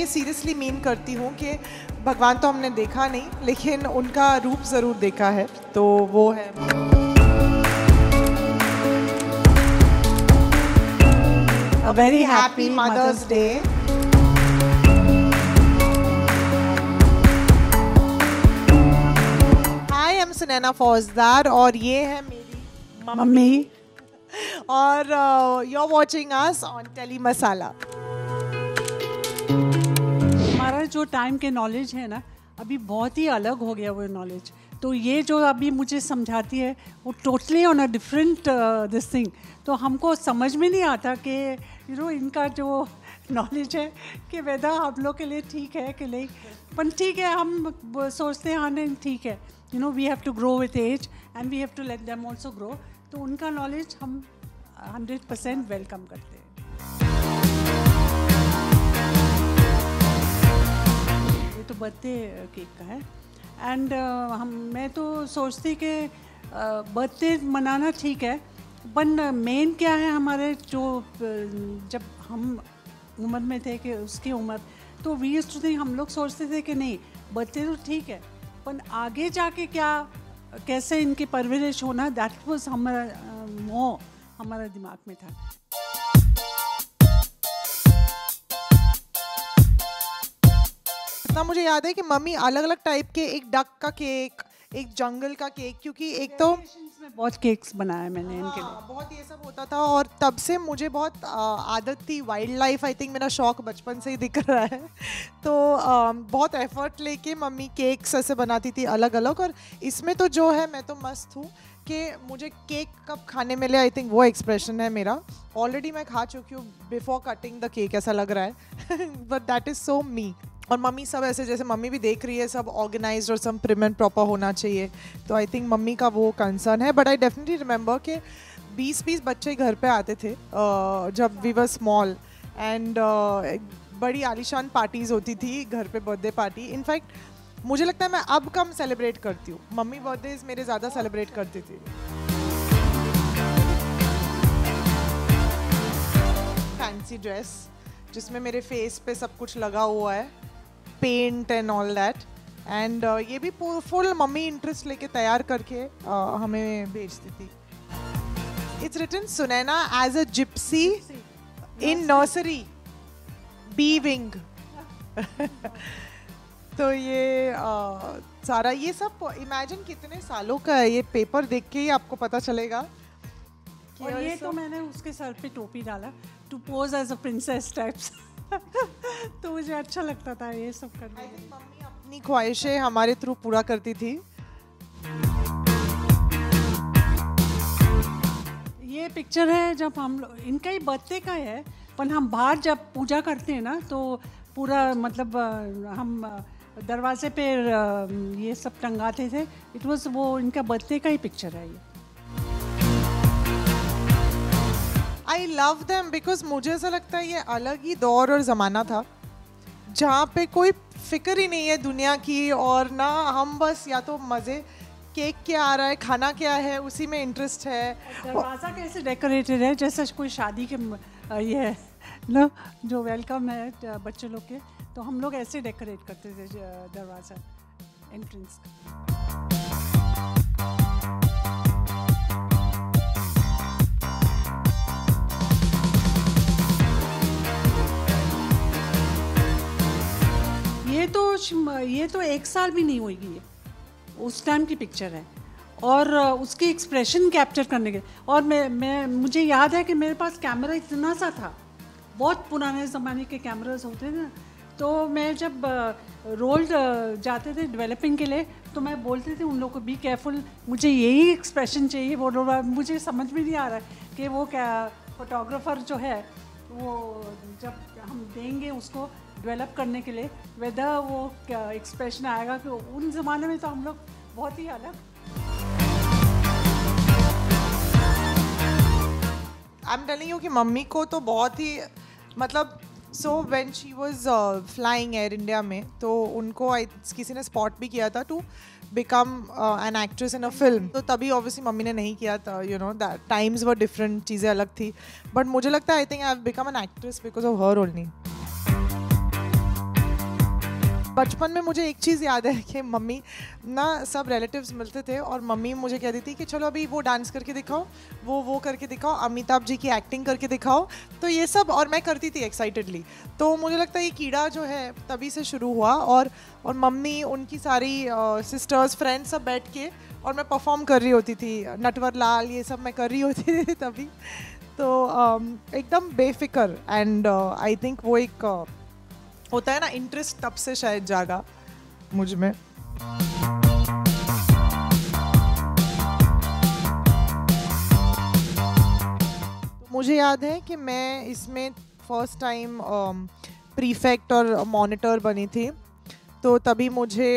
ये seriously mean करती हूँ कि भगवान तो हमने देखा नहीं लेकिन उनका रूप ज़रूर देखा है, तो वो है A very happy Mother's Day. Hi, I'm Sunaina Fauzdar और ये है मेरी मम्मी और you're watching us on Tele Masala. हमारा जो टाइम के नॉलेज है ना, अभी बहुत ही अलग हो गया वो नॉलेज। तो ये जो अभी मुझे समझाती है वो totally on a different this thing. तो हमको समझ में नहीं आता कि इनका जो नॉलेज है कि वेदा आप लोग के लिए ठीक है कि नहीं, पर ठीक है, हम सोचते हैं हाँ नहीं ठीक है, we have to grow with age and we have to let them also grow. तो उनका नॉलेज हम 100% वेलकम करते हैं। ये तो बर्थडे केक का है एंड मैं तो सोचती कि बर्थडे मनाना ठीक है, बट मेन क्या है हमारे जो जब हम उम्र में थे कि उसकी उम्र, तो वी यूज्ड टू थिंक, हम लोग सोचते थे कि नहीं बर्थडे तो ठीक है, पर आगे जाके क्या कैसे इनकी परवरिश होना, दैट वाज हमारा दिमाग में था। इतना मुझे याद है कि मम्मी अलग अलग टाइप के, एक डक का केक, एक जंगल का केक, क्योंकि एक तो बहुत केक्स बनाए मैंने इनके लिए, बहुत ये सब होता था और तब से मुझे बहुत आदत थी वाइल्ड लाइफ। आई थिंक मेरा शौक बचपन से ही दिख रहा है। तो बहुत एफर्ट लेके मम्मी केक्स ऐसे बनाती थी अलग अलग, और इसमें तो जो है मैं तो मस्त हूँ कि मुझे केक कब खाने मिले, आई थिंक वो एक्सप्रेशन है मेरा। ऑलरेडी मैं खा चुकी हूँ बिफोर कटिंग द केक, ऐसा लग रहा है बट दैट इज़ सो मी। और मम्मी सब ऐसे, जैसे मम्मी भी देख रही है, सब ऑर्गेनाइज्ड और सब प्रिम एंड प्रॉपर होना चाहिए, तो आई थिंक मम्मी का वो कंसर्न है। बट आई डेफिनेटली रिमेंबर कि 20-20 बच्चे घर पे आते थे जब वी वर स्मॉल, एंड बड़ी आलीशान पार्टीज होती थी घर पे, बर्थडे पार्टी। इनफैक्ट मुझे लगता है मैं अब कम सेलिब्रेट करती हूँ, मम्मी बर्थडेज मेरे ज़्यादा सेलिब्रेट करती थी। फैंसी ड्रेस जिसमें मेरे फेस पे सब कुछ लगा हुआ है, paint and all that, and ये भी फुल मम्मी इंटरेस्ट लेके तैयार करके हमें भेजती थी। It's written Sunaina as a gypsy in nursery B wing तो ये सारा ये सब इमेजिन कितने सालों का है, ये पेपर देख के ही आपको पता चलेगा। और ये तो मैंने उसके सर पे टोपी डाला to pose as a princess types तो मुझे अच्छा लगता था ये सब करने में। मम्मी अपनी ख्वाहिशें हमारे थ्रू पूरा करती थी। ये पिक्चर है जब हम लोग, इनका ही बर्थडे का है, पर हम बाहर जब पूजा करते हैं ना तो पूरा मतलब हम दरवाजे पे ये सब टंगाते थे। इट वाज वो इनका बर्थडे का ही पिक्चर है ये। आई लव देम बिकॉज मुझे ऐसा लगता है ये अलग ही दौर और ज़माना था जहाँ पे कोई फिक्र ही नहीं है दुनिया की, और ना हम बस या तो मज़े, केक क्या आ रहा है, खाना क्या है, उसी में इंटरेस्ट है। दरवाज़ा कैसे डेकोरेटेड है जैसे कोई शादी के ये है ना, जो वेलकम है बच्चे लोग के, तो हम लोग ऐसे डेकोरेट करते थे दरवाज़ा एंट्रेंस। ये तो 1 साल भी नहीं होगी, ये उस टाइम की पिक्चर है, और उसकी एक्सप्रेशन कैप्चर करने के, और मैं मुझे याद है कि मेरे पास कैमरा इतना सा था, बहुत पुराने ज़माने के कैमरास होते थे ना, तो मैं जब रोल जाते थे डेवलपिंग के लिए तो मैं बोलती थी उन लोगों को बी केयरफुल, मुझे यही एक्सप्रेशन चाहिए। वो मुझे समझ में नहीं आ रहा है कि वो क्या फोटोग्राफर जो है वो जब हम देंगे उसको डेवलप करने के लिए वेदर वो क्या एक्सप्रेशन आएगा, कि उन ज़माने में तो हम लोग बहुत ही अलग। आई एम टेलिंग यू कि मम्मी को तो बहुत ही मतलब, so when she was flying Air India में, तो उनको किसी ने स्पॉट भी किया था to become an actress in a film, तो तभी ऑब्वियसली मम्मी ने नहीं किया था, you know that times were different, चीज़ें अलग थी, बट मुझे लगता है I think I have become an actress because of her only. बचपन में मुझे एक चीज़ याद है कि मम्मी ना सब रिलेटिव्स मिलते थे और मम्मी मुझे कहती थी कि चलो अभी वो डांस करके दिखाओ, वो करके दिखाओ, अमिताभ जी की एक्टिंग करके दिखाओ, तो ये सब, और मैं करती थी एक्साइटेडली। तो मुझे लगता है ये कीड़ा जो है तभी से शुरू हुआ। और मम्मी, उनकी सारी सिस्टर्स, फ्रेंड्स सब बैठ के और मैं परफॉर्म कर रही होती थी, नटवर लाल ये सब मैं कर रही होती थी तभी। तो एकदम बेफिक्र, एंड आई थिंक वो एक होता है ना इंटरेस्ट, तब से शायद जागा मुझ में। तो मुझे याद है कि मैं इसमें फर्स्ट टाइम प्रीफेक्ट और मॉनिटर बनी थी, तो तभी मुझे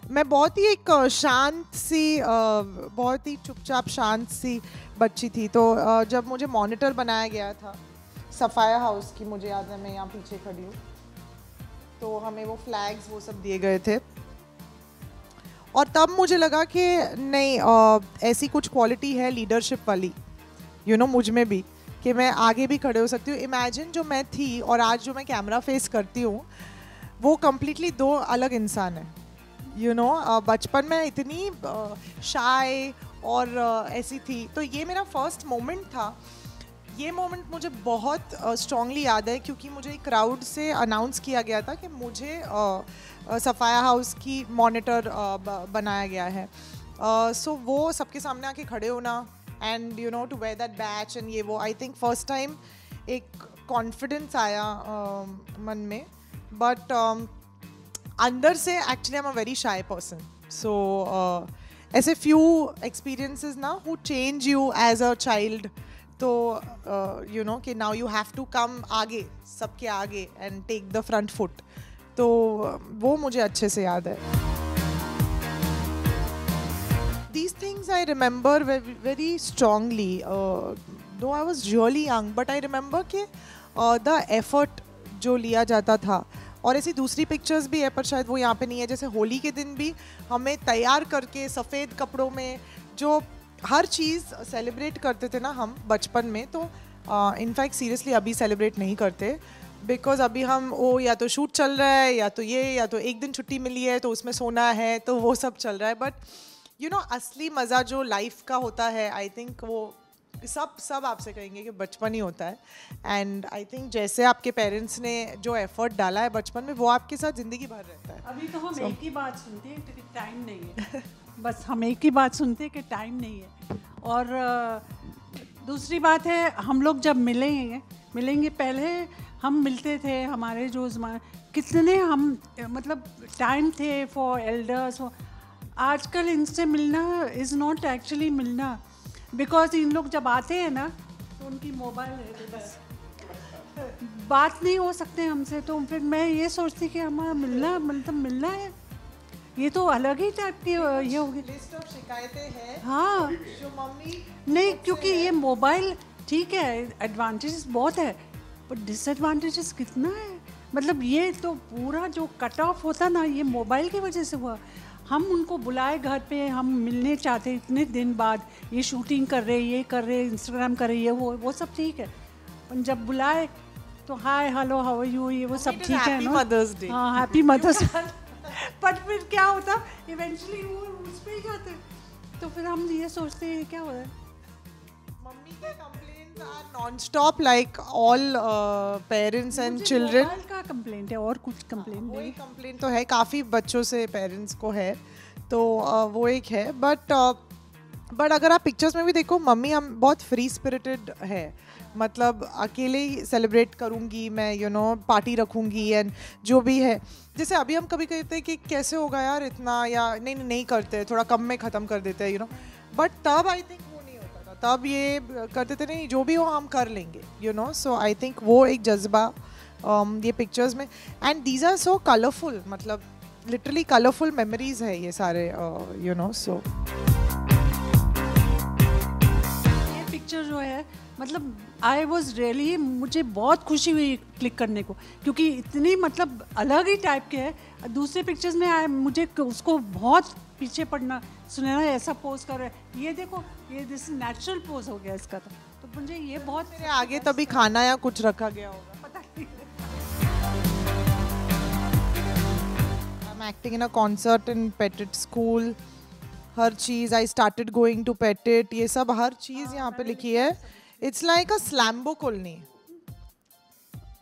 मैं बहुत ही एक शांत सी, बहुत ही चुपचाप शांत सी बच्ची थी। तो जब मुझे मॉनिटर बनाया गया था सफाया हाउस की, मुझे याद है मैं यहाँ पीछे खड़ी हूँ, तो हमें वो फ्लैग्स वो सब दिए गए थे, और तब मुझे लगा कि नहीं, ऐसी कुछ क्वालिटी है लीडरशिप वाली मुझ में भी, कि मैं आगे भी खड़े हो सकती हूँ। इमेजिन जो मैं थी और आज जो मैं कैमरा फेस करती हूँ, वो कम्प्लीटली दो अलग इंसान है। बचपन में इतनी शाय और ऐसी थी, तो ये मेरा फर्स्ट मोमेंट था। ये मोमेंट मुझे बहुत स्ट्रांगली याद है, क्योंकि मुझे क्राउड से अनाउंस किया गया था कि मुझे सफाया हाउस की मॉनिटर बनाया गया है। सो वो सबके सामने आके खड़े होना, and to where that batch, एंड ये वो, आई थिंक फर्स्ट टाइम एक कॉन्फिडेंस आया मन में। बट अंदर से actually I am a very shy person, so ऐसे फ्यू एक्सपीरियंसेस ना who change you as a child. तो कि now you have to come आगे, सबके आगे, and take the front foot. तो वो मुझे अच्छे से याद है। These things I remember very strongly, though I was really young, but I remember कि the effort जो लिया जाता था। और ऐसी दूसरी पिक्चर्स भी है, पर शायद वो यहाँ पे नहीं है। जैसे होली के दिन भी हमें तैयार करके सफ़ेद कपड़ों में जो हर चीज़ सेलिब्रेट करते थे ना हम बचपन में, तो इनफैक्ट सीरियसली अभी सेलिब्रेट नहीं करते, बिकॉज अभी हम या तो शूट चल रहा है, या तो एक दिन छुट्टी मिली है तो उसमें सोना है, तो वो सब चल रहा है। बट असली मज़ा जो लाइफ का होता है, आई थिंक वो सब आपसे कहेंगे कि बचपन ही होता है। एंड आई थिंक जैसे आपके पेरेंट्स ने जो एफर्ट डाला है बचपन में, वो आपके साथ ज़िंदगी भर रहता है। अभी तो हम एक ही बात सुनते हैं कि टाइम नहीं है। बस हम एक ही बात सुनते हैं कि टाइम नहीं है। और दूसरी बात है, हम लोग जब मिलेंगे पहले हम मिलते थे, हमारे जो कितने हम मतलब टाइम थे फॉर एल्डर्स। आजकल इनसे मिलना इज़ नॉट एक्चुअली मिलना, बिकॉज इन लोग जब आते हैं ना तो उनकी मोबाइल है, तो बस बात नहीं हो सकते हमसे। तो फिर मैं ये सोचती कि हमारा मिलना है, ये तो अलग ही टाइप की ये होगी। लिस्ट ऑफ शिकायतें हैं, हाँ, जो मम्मी नहीं, क्योंकि ये मोबाइल ठीक है, एडवांटेजेस बहुत है, पर डिसएडवांटेजेस कितना है। मतलब ये तो पूरा जो कट ऑफ होता ना, ये मोबाइल की वजह से हुआ। हम उनको बुलाए घर पे, हम मिलने चाहते इतने दिन बाद, ये शूटिंग कर रहे, ये कर रहे, इंस्टाग्राम कर रही है, वो सब ठीक है, पर जब बुलाए तो hi hello how are you, ये वो सब ठीक है ना, मदर्स डे, हाँ हैप्पी मदर्स डे। बट फिर क्या होता, इवेंचुअली वो उस पे ही जाते, तो फिर हम ये सोचते हैं क्या हो रहा है। मम्मी के complaints are non stop, like all parents and children. Mobile का कंप्लेंट है, और कुछ कंप्लेंट वही नहीं। कंप्लेंट तो है, काफ़ी बच्चों से पेरेंट्स को है, तो वो एक है। बट अगर आप पिक्चर्स में भी देखो, मम्मी हम बहुत फ्री स्पिरिटेड है। मतलब अकेले ही सेलिब्रेट करूँगी मैं, पार्टी रखूँगी, एंड जो भी है। जैसे अभी हम कभी कहते हैं कि कैसे होगा यार इतना, या नहीं करते, थोड़ा कम में ख़त्म कर देते हैं, बट तब आई थिंक वो नहीं होता था, तब ये करते थे नहीं, जो भी हो हम कर लेंगे, सो आई थिंक वो एक जज्बा ये पिक्चर्स में। And these are so colourful, मतलब लिटरली कलरफुल मेमोरीज है ये सारे, सो ये पिक्चर जो है, मतलब आई वॉज रियली, मुझे बहुत खुशी हुई क्लिक करने को, क्योंकि इतनी मतलब अलग ही टाइप के है। दूसरे पिक्चर्स में मुझे उसको बहुत पीछे पड़ना, सुनैना ऐसा पोज कर रहा है, ये देखो, ये दिस नेचुरल पोज हो गया इसका, तो मुझे ये बहुत मेरे आगे तभी खाना या कुछ रखा गया होगा, पता नहीं। Acting in a concert in Petit school, हर चीज़ I started going to Petit, ये सब हर चीज़ यहाँ पे लिखी है. It's like a slambo colony.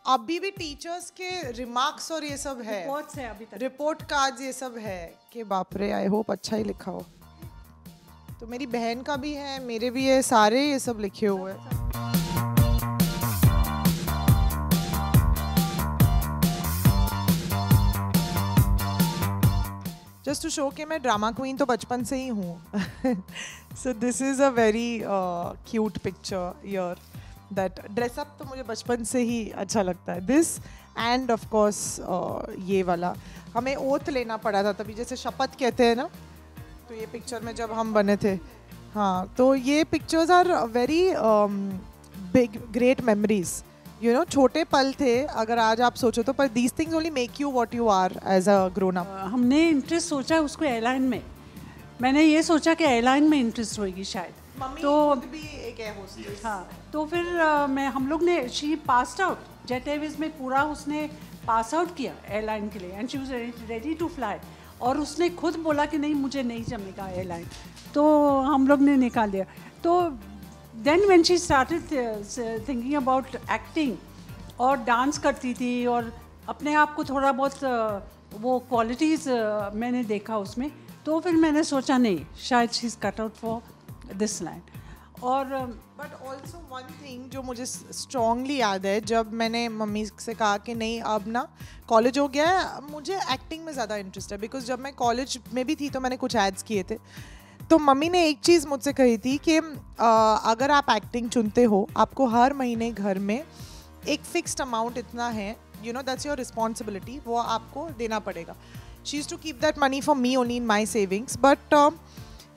अभी भी टीचर्स के रिमार्क्स और ये सब है, बहुत से अभी तक रिपोर्ट कार्ड्स ये सब है कि बाप रे. आई होप अच्छा ही लिखा हो. तो मेरी बहन का भी है, मेरे भी है, सारे ये सब लिखे हुए हैं. जस्ट टू शो कि मैं ड्रामा क्वीन तो बचपन से ही हूँ. So this is a very cute picture year. That dress up तो मुझे बचपन से ही अच्छा लगता है. दिस एंड ऑफ कोर्स ये वाला हमें ओथ लेना पड़ा था तभी, जैसे शपथ कहते हैं ना, तो ये पिक्चर में जब हम बने थे. हाँ, तो ये pictures are very big great memories. You know, छोटे पल थे अगर आज आप सोचो तो, पर these things only make you what you are as a grown up. हमने इंटरेस्ट सोचा उसको एयरलाइन में. मैंने ये सोचा कि एयरलाइन में इंटरेस्ट होगी शायद. मम्मी तो खुद भी एक है होस्टेस. हाँ, तो फिर हम लोग ने, she passed out Jet Airways में, पूरा उसने पास आउट किया एयरलाइन के लिए, and she was ready to fly. और उसने खुद बोला कि नहीं, मुझे नहीं जमेगा एयरलाइन. तो हम लोग ने निकाल दिया. तो then when she started thinking about acting, और डांस करती थी, और अपने आप को थोड़ा बहुत वो क्वालिटीज़ मैंने देखा उसमें. तो फिर मैंने सोचा नहीं, शायद she is cut out for this line. और बट ऑल्सो वन थिंग जो मुझे स्ट्रांगली याद है, जब मैंने मम्मी से कहा कि नहीं अब ना कॉलेज हो गया है, मुझे एक्टिंग में ज़्यादा इंटरेस्ट है. बिकॉज जब मैं कॉलेज में भी थी तो मैंने कुछ एड्स किए थे. तो मम्मी ने एक चीज़ मुझसे कही थी कि अगर आप एक्टिंग चुनते हो, आपको हर महीने घर में एक फिक्स्ड अमाउंट इतना है, you know, that's your responsibility, वो आपको देना पड़ेगा. She is to keep that money for me only in my savings. But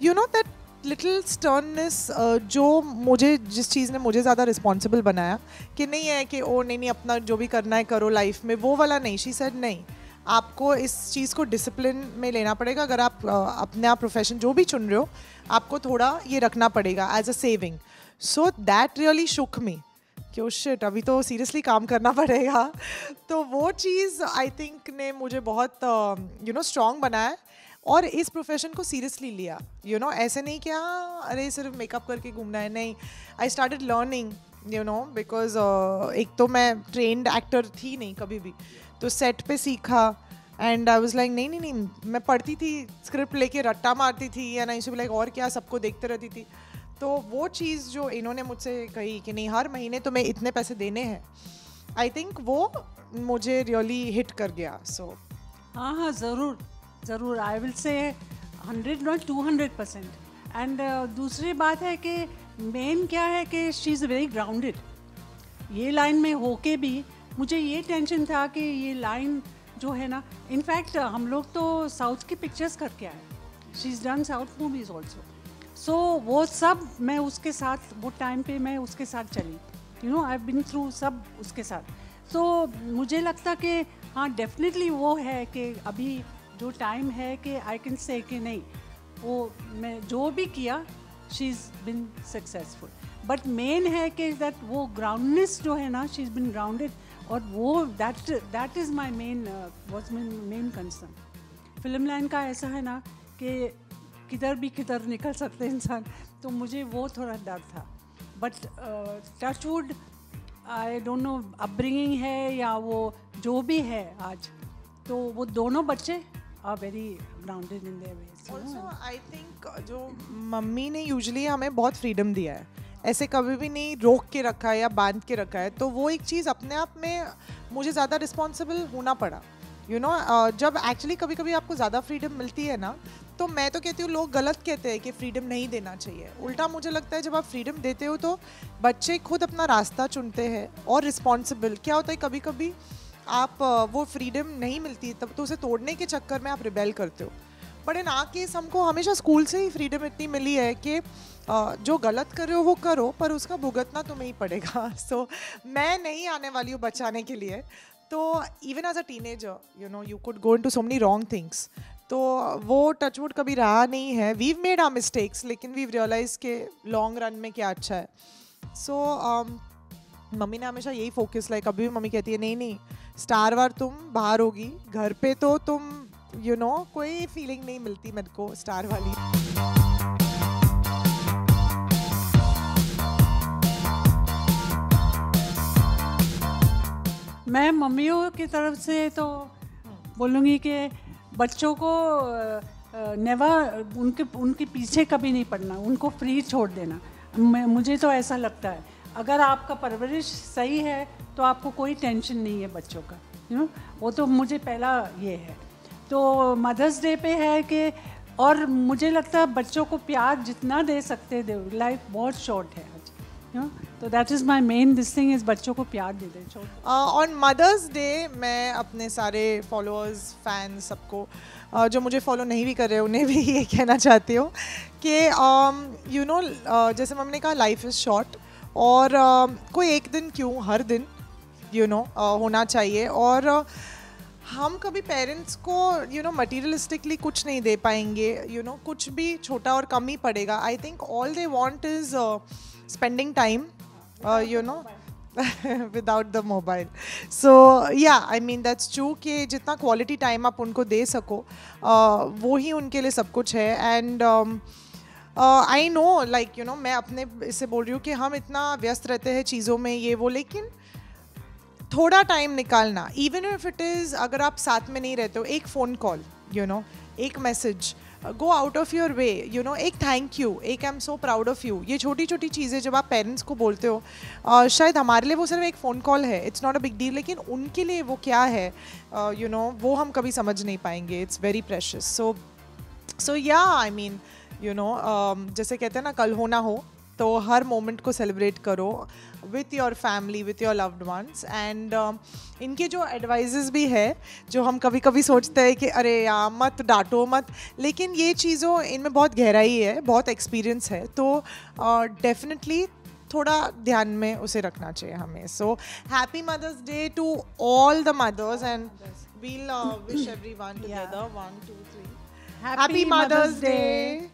you know that little sternness जो मुझे, जिस चीज़ ने मुझे ज़्यादा रिस्पॉन्सिबल बनाया, कि नहीं है कि ओ नहीं अपना जो भी करना है करो लाइफ में, वो वाला नहीं. शी सेड नहीं, आपको इस चीज़ को डिसिप्लिन में लेना पड़ेगा. अगर आप अपने आप प्रोफेशन जो भी चुन रहे हो, आपको थोड़ा ये रखना पड़ेगा as a saving. So that really shook me कि ओ शिट, अभी तो सीरियसली काम करना पड़ेगा. तो वो चीज़ आई थिंक ने मुझे बहुत यू नो स्ट्रॉन्ग बनाया, और इस प्रोफेशन को सीरियसली लिया. यू नो, ऐसे नहीं कि हाँ अरे सिर्फ मेकअप करके घूमना है, नहीं. I started learning, you know, because एक तो मैं ट्रेंड एक्टर थी नहीं कभी भी, तो सेट पे सीखा. एंड आई वाज लाइक नहीं नहीं नहीं, मैं पढ़ती थी स्क्रिप्ट लेके रट्टा मारती थी, या नहीं लाइक और क्या, सबको देखते रहती थी. तो वो चीज़ जो इन्होंने मुझसे कही कि नहीं हर महीने तुम्हें इतने पैसे देने हैं, आई थिंक वो मुझे रियली हिट कर गया. सो हाँ हाँ, ज़रूर ज़रूर, I will say 100 not 200%. And दूसरी बात है कि मेन क्या है कि शी इज़ वेरी ग्राउंडेड. ये लाइन में होके भी मुझे ये टेंशन था कि ये लाइन जो है ना, इनफैक्ट हम लोग तो साउथ की पिक्चर्स करके आए, she is done south movies also. So वो सब मैं उसके साथ, वो टाइम पे मैं उसके साथ चली, you know, I been through सब उसके साथ. तो मुझे लगता कि हाँ डेफिनेटली वो है कि अभी जो टाइम है कि आई कैन से कि नहीं, वो मैं जो भी किया, she is been successful. But main है कि दैट वो ग्राउंडनेस जो है ना, शी इज़ बिन ग्राउंडेड, और वो that is my main was my main concern. Film line का ऐसा है ना कि किधर भी किधर निकल सकते इंसान, तो मुझे वो थोड़ा डर था. But touchwood, I don't know upbringing है या वो जो भी है आज, तो वो दोनों बच्चे are very grounded in their ways. Also I think जो मम्मी ने यूजुअली हमें बहुत फ्रीडम दिया है, ऐसे कभी भी नहीं रोक के रखा है या बांध के रखा है. तो वो एक चीज़ अपने आप में मुझे ज़्यादा रिस्पॉन्सिबल होना पड़ा. यू नो, जब एक्चुअली कभी कभी आपको ज़्यादा फ्रीडम मिलती है ना, तो मैं तो कहती हूँ लोग गलत कहते हैं कि फ्रीडम नहीं देना चाहिए. उल्टा मुझे लगता है जब आप फ्रीडम देते हो तो बच्चे खुद अपना रास्ता चुनते हैं. और रिस्पॉन्सिबल क्या होता है, कभी कभी आप वो फ्रीडम नहीं मिलती तब तो उसे तोड़ने के चक्कर में आप रिबेल करते हो. बट इन आ केस हमको हमेशा स्कूल से ही फ्रीडम इतनी मिली है कि जो गलत कर रहे हो वो करो, पर उसका भुगतना तुम्हें ही पड़ेगा. सो मैं नहीं आने वाली हूँ बचाने के लिए. तो even as a teenager, you know, you could go into so many wrong things. तो वो टचवुड कभी रहा नहीं है. वीव मेड आवर मिस्टेक्स, लेकिन वीव रियलाइज के लॉन्ग रन में क्या अच्छा है. सो मम्मी ने हमेशा यही फोकस, लाइक अभी भी मम्मी कहती है नहीं नहीं, स्टार वार तुम बाहर होगी, घर पे तो तुम यू नो कोई फीलिंग नहीं मिलती मेरे को स्टार वाली। मैं मम्मियों की तरफ से तो बोलूँगी कि बच्चों को नेवर उनके पीछे कभी नहीं पड़ना, उनको फ्री छोड़ देना। मुझे तो ऐसा लगता है, अगर आपका परवरिश सही है तो आपको कोई टेंशन नहीं है बच्चों का, यू नो। वो तो मुझे पहला ये है। तो मदर्स डे पे है कि, और मुझे लगता है बच्चों को प्यार जितना दे सकते दे, लाइफ बहुत शॉर्ट है, यू नो। तो that is my main this thing is बच्चों को प्यार दे दें। ऑन मदर्स डे मैं अपने सारे फॉलोअर्स, फैंस, सबको जो मुझे फॉलो नहीं भी कर रहे उन्हें भी ये कहना चाहती हूँ कि यू नो जैसे मम्मी ने कहा लाइफ इज़ शॉर्ट, और कोई एक दिन क्यों, हर दिन यू नो होना चाहिए। और हम कभी पेरेंट्स को यू नो मटीरियलिस्टिकली कुछ नहीं दे पाएंगे, यू नो कुछ भी छोटा और कम ही पड़ेगा। I think all they want is spending time, you know without the mobile. So yeah, I mean that's true कि जितना quality time आप उनको दे सको वो ही उनके लिए सब कुछ है। and I know like you know मैं अपने इससे बोल रही हूँ कि हम इतना व्यस्त रहते हैं चीज़ों में ये वो, लेकिन थोड़ा टाइम निकालना, इवन इफ इट इज़, अगर आप साथ में नहीं रहते हो, एक फ़ोन कॉल, यू नो एक message, go out of your way, you know एक थैंक यू, एक I am so proud of you, ये छोटी छोटी चीज़ें जब आप पेरेंट्स को बोलते हो, शायद हमारे लिए वो सिर्फ एक फ़ोन कॉल है, it's not a big deal, लेकिन उनके लिए वो क्या है यू नो वो हम कभी समझ नहीं पाएंगे। It's very precious. सो या आई मीन यू नो जैसे कहते हैं ना कल हो ना हो, तो हर मोमेंट को सेलिब्रेट करो with your family, with your loved ones. And इनके जो एडवाइजेस भी है जो हम कभी कभी सोचते हैं कि अरे यार मत डांटो मत, लेकिन ये चीज़ों इनमें बहुत गहराई है, बहुत एक्सपीरियंस है, तो डेफिनेटली थोड़ा ध्यान में उसे रखना चाहिए हमें। So happy Mother's Day to all the mothers and we'll wish everyone together 1 2 3 happy Mother's day.